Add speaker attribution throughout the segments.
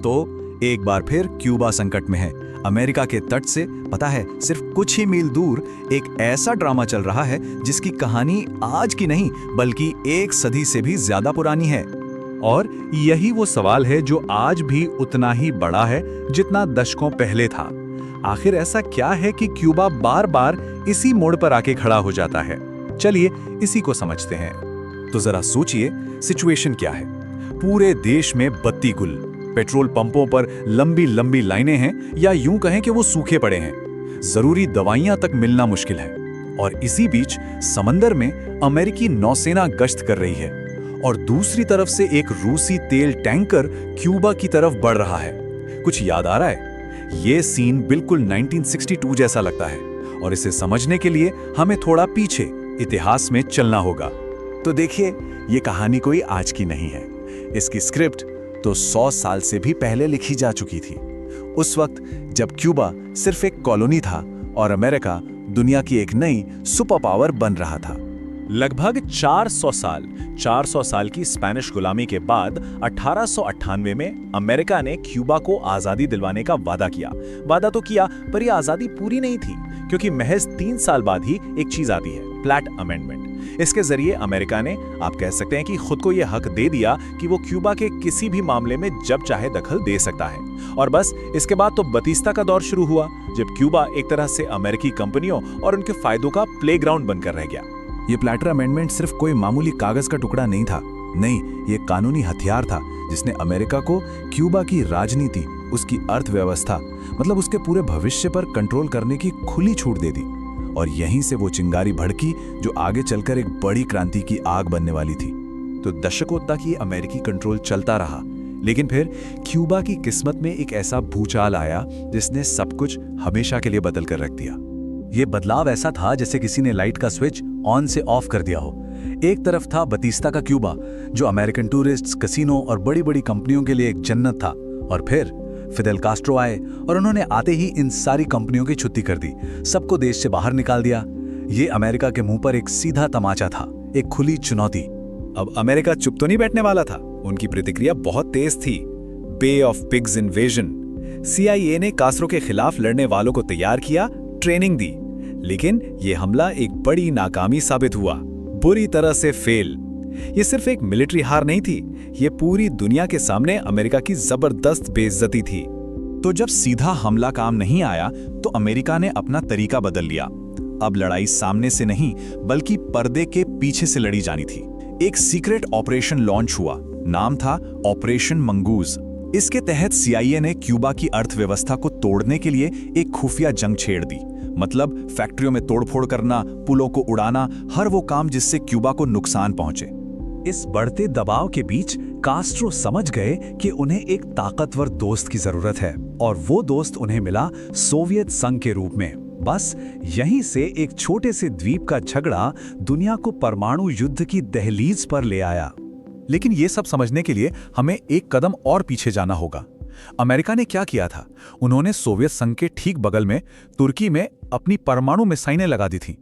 Speaker 1: तो एक बार फिर क्यूबा संकट में है। अमेरिका के तट से पता है सिर्फ कुछ ही मील दूर एक ऐसा ड्रामा चल रहा है जिसकी कहानी आज की नहीं बल्कि एक सदी से भी ज्यादा पुरानी है।
Speaker 2: और यही वो सवाल है जो आज भी उतना ही बड़ा है जितना दशकों पहले था। आखिर ऐसा क्या है कि क्यूबा बार बार इसी मोड़ पर आके खड़ा हो जाता है? चलिए इसी को समझते हैं।
Speaker 1: तो जरा सोचिए सिचुएशन क्या है। पूरे देश में बत्ती गुल, पेट्रोल पंपों पर लंबी लंबी लाइनें हैं या यूं कहें कि वो सूखे पड़े हैं। जरूरी दवाइयां तक मिलना मुश्किल है। और इसी बीच समंदर में अमेरिकी नौसेना गश्त कर रही है और दूसरी तरफ से एक रूसी तेल टैंकर क्यूबा की तरफ बढ़ रहा है। कुछ याद आ रहा है? ये सीन बिल्कुल 1962 जैसा लगता है और इसे समझने के लिए हमें थोड़ा पीछे इतिहास में चलना होगा। तो देखिए, ये कहानी कोई आज की नहीं है। इसकी स्क्रिप्ट तो 100 साल से भी पहले लिखी जा चुकी थी। उस वक्त जब क्यूबा सिर्फ एक कॉलोनी था और अमेरिका दुनिया की एक नई सुपर पावर बन रहा था।
Speaker 3: लगभग 400 साल की स्पेनिश गुलामी के बाद 1898 में अमेरिका ने क्यूबा को आजादी दिलवाने का वादा किया। वादा तो किया, पर यह आजादी पूरी नहीं थी, क्योंकि महज 3 साल बाद ही एक चीज आती है, प्लैट अमेंडमेंट। इसके जरिए अमेरिका ने, आप कह सकते हैं कि खुद को यह हक दे दिया कि वो क्यूबा के किसी भी मामले में जब चाहे दखल दे सकता है। और बस इसके बाद तो बतीस्ता का दौर शुरू हुआ, जब क्यूबा एक तरह से अमेरिकी कंपनियों और उनके फायदों का प्लेग्राउंड बनकर रह गया।
Speaker 1: ये प्लैटर अमेंडमेंट सिर्फ कोई मामूली कागज का टुकड़ा नहीं था। नहीं, ये कानूनी हथियार था जिसने अमेरिका को क्यूबा की राजनीति, उसकी अर्थव्यवस्था, मतलब उसके पूरे भविष्य पर कंट्रोल करने की खुली छूट दे दी। और यहीं से वो चिंगारी भड़की जो आगे चलकर एक बड़ी क्रांति की आग बनने वाली थी। तो दशकों तक ये अमेरिकी कंट्रोल चलता रहा, लेकिन फिर क्यूबा की किस्मत में एक ऐसा भूचाल आया जिसने सब कुछ हमेशा के लिए बदल कर रख दिया। ये बदलाव ऐसा था जैसे किसी ने लाइट का स्विच ऑन से ऑफ कर दिया हो। एक तरफ था बतीस्ता का क्यूबा, जो अमेरिकन टूरिस्ट्स, कसिनो और बड़ी बड़ी कंपनियों के लिए एक जन्नत था। और फिर फिदेल कास्ट्रो आए और उन्होंने आते ही इन सारी कंपनियों की छुट्टी कर दी, सबको देश से बाहर निकाल दिया। ये अमेरिका के मुंह पर एक सीधा तमाचा था, एक खुली चुनौती। अब अमेरिका चुप तो नहीं बैठने वाला था। उनकी प्रतिक्रिया बहुत तेज थी। बे ऑफ पिग्स इन्वेजन। CIA ने कास्ट्रो के खिलाफ लड़ने वालों को तैयार किया, ट्रेनिंग दी, लेकिन यह हमला एक बड़ी नाकामी साबित हुआ, बुरी तरह से फेल। ये सिर्फ एक मिलिट्री हार नहीं थी, ये पूरी दुनिया के सामने अमेरिका की जबरदस्त बेइज्जती थी। तो जब सीधा हमला काम नहीं आया तो अमेरिका ने अपना तरीका बदल लिया। अब लड़ाई सामने से नहीं बल्कि पर्दे के पीछे से लड़ी जानी थी। एक सीक्रेट ऑपरेशन लॉन्च हुआ, नाम था ऑपरेशन मंगूज। इसके तहत CIA ने क्यूबा की अर्थव्यवस्था को तोड़ने के लिए एक खुफिया जंग छेड़ दी। मतलब फैक्ट्रियों में तोड़फोड़ करना, पुलों को उड़ाना, हर वो काम जिससे क्यूबा को नुकसान पहुंचे। इस बढ़ते दबाव के बीच कास्ट्रो समझ गए कि उन्हें एक ताकतवर दोस्त की जरूरत है, और वो दोस्त उन्हें मिला सोवियत संघ के रूप में। बस यहीं से एक छोटे से द्वीप का झगड़ा दुनिया को परमाणु युद्ध की दहलीज पर ले आया। लेकिन ये सब समझने के लिए हमें एक कदम और पीछे जाना होगा। अमेरिका ने क्या किया था? उन्होंने सोवियत संघ के ठीक बगल में तुर्की में अपनी परमाणु मिसाइलें लगा दी थी।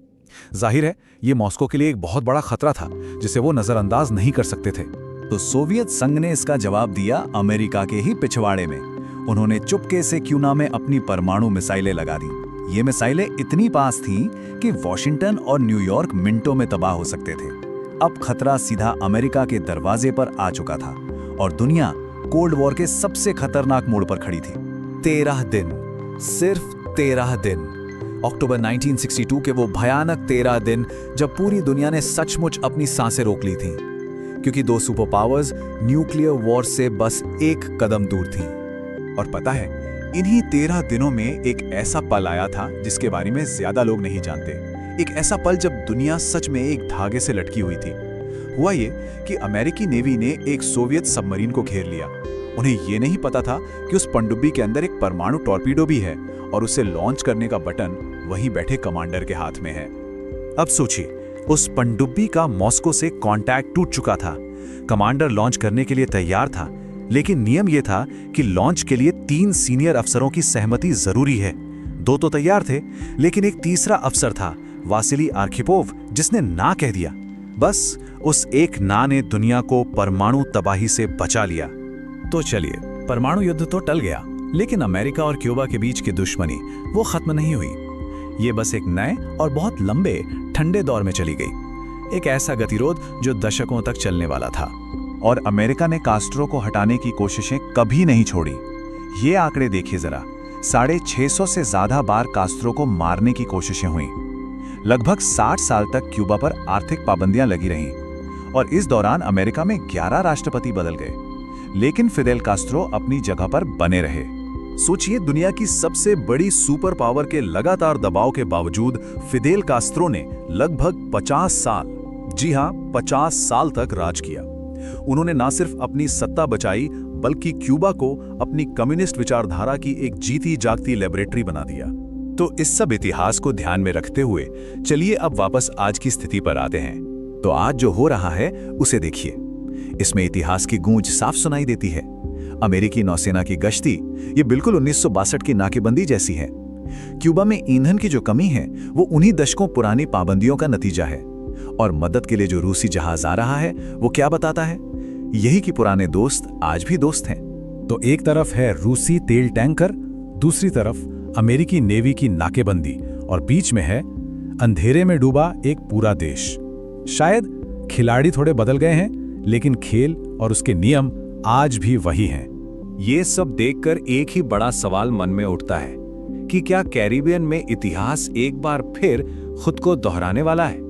Speaker 1: जाहिर है ये मॉस्को के लिए एक बहुत बड़ा खतरा था जिसे वो नजरअंदाज नहीं कर सकते थे। तो सोवियत संघ ने इसका जवाब दिया अमेरिका के ही पिछवाड़े में। उन्होंने चुपके से क्यूबा में अपनी परमाणु मिसाइलें लगा दी। ये मिसाइलें इतनी पास थीं कि वॉशिंगटन और न्यूयॉर्क मिनटों में तबाह हो सकते थे। अब खतरा सीधा अमेरिका के दरवाजे पर आ चुका था और दुनिया कोल्ड वॉर के सबसे खतरनाक मोड़ पर खड़ी थी। 13 दिन, सिर्फ 13 दिन। अक्टूबर 1962 के वो भयानक 13 दिन जब पूरी दुनिया ने सचमुच अपनी सांसें रोक ली थीं, क्योंकि 2 सुपर पावर्स न्यूक्लियर वॉर से बस एक कदम दूर थीं। और पता है, इन्हीं 13 दिनों में एक ऐसा पल आया था जिसके बारे में ज्यादा लोग नहीं जानते। एक ऐसा पल जब दुनिया सच में एक धागे से लटकी हुई थी। हुआ ये कि अमेरिकी नेवी ने एक सोवियत सबमरीन को घेर लिया। उन्हें ये नहीं पता था कि उस पनडुब्बी के अंदर एक परमाणु टॉर्पीडो भी है और उसे लॉन्च करने का बटन वहीं बैठे कमांडर के हाथ में है। अब सोचिए, उस पनडुब्बी का मॉस्को से कांटेक्ट टूट चुका था। कमांडर लॉन्च करने के लिए तैयार था, लेकिन नियम यह था कि लॉन्च के लिए 3 सीनियर अफसरों की सहमति जरूरी है। 2 तो तैयार थे, लेकिन एक तीसरा अफसर था, वासिली आर्खिपोव, जिसने ना कह दिया। बस उस एक ना ने दुनिया को परमाणु तबाही से बचा लिया। तो चलिए परमाणु युद्ध तो टल गया, लेकिन अमेरिका और क्यूबा के बीच की दुश्मनी वो खत्म नहीं हुई। ये बस एक नए और बहुत लंबे ठंडे दौर में चली गई, एक ऐसा गतिरोध जो दशकों तक चलने वाला था।
Speaker 2: और अमेरिका ने कास्ट्रो को हटाने की कोशिशें कभी नहीं छोड़ी। ये आंकड़े देखिए जरा, 650 से ज्यादा बार कास्ट्रो को मारने की कोशिशें हुई। लगभग 60 साल तक क्यूबा पर आर्थिक पाबंदियां लगी रहीं और इस दौरान अमेरिका में 11 राष्ट्रपति बदल गए, लेकिन फिदेल कास्ट्रो अपनी जगह पर बने रहे।
Speaker 3: सोचिए, दुनिया की सबसे बड़ी सुपर पावर के लगातार दबाव के बावजूद फिदेल कास्ट्रो ने लगभग 50 साल, जी हां 50 साल तक राज किया। उन्होंने न सिर्फ अपनी सत्ता बचाई, बल्कि क्यूबा को अपनी कम्युनिस्ट विचारधारा की एक जीती जागती लेबोरेटरी बना दिया। तो इस सब इतिहास को ध्यान में रखते हुए चलिए अब वापस आज की स्थिति पर आते हैं। तो आज जो हो रहा है उसे देखिए। इसमें इतिहास की गूंज साफ सुनाई देती है। अमेरिकी नौसेना की गश्ती ये बिल्कुल 1962 की नाकेबंदी जैसी है। क्यूबा में ईंधन की जो कमी है वो उन्हीं दशकों पुरानी पाबंदियों का नतीजा है। और मदद के लिए जो रूसी जहाज आ रहा है वो क्या बताता है? यही कि पुराने दोस्त आज भी दोस्त हैं।
Speaker 1: तो एक तरफ है रूसी तेल टैंकर, दूसरी तरफ अमेरिकी नेवी की नाकेबंदी, और बीच में है अंधेरे में डूबा एक पूरा देश। शायद खिलाड़ी थोड़े बदल गए हैं, लेकिन खेल और उसके नियम आज भी वही हैं।
Speaker 3: ये सब देखकर एक ही बड़ा सवाल मन में उठता है कि क्या कैरिबियन में इतिहास एक बार फिर खुद को दोहराने वाला है?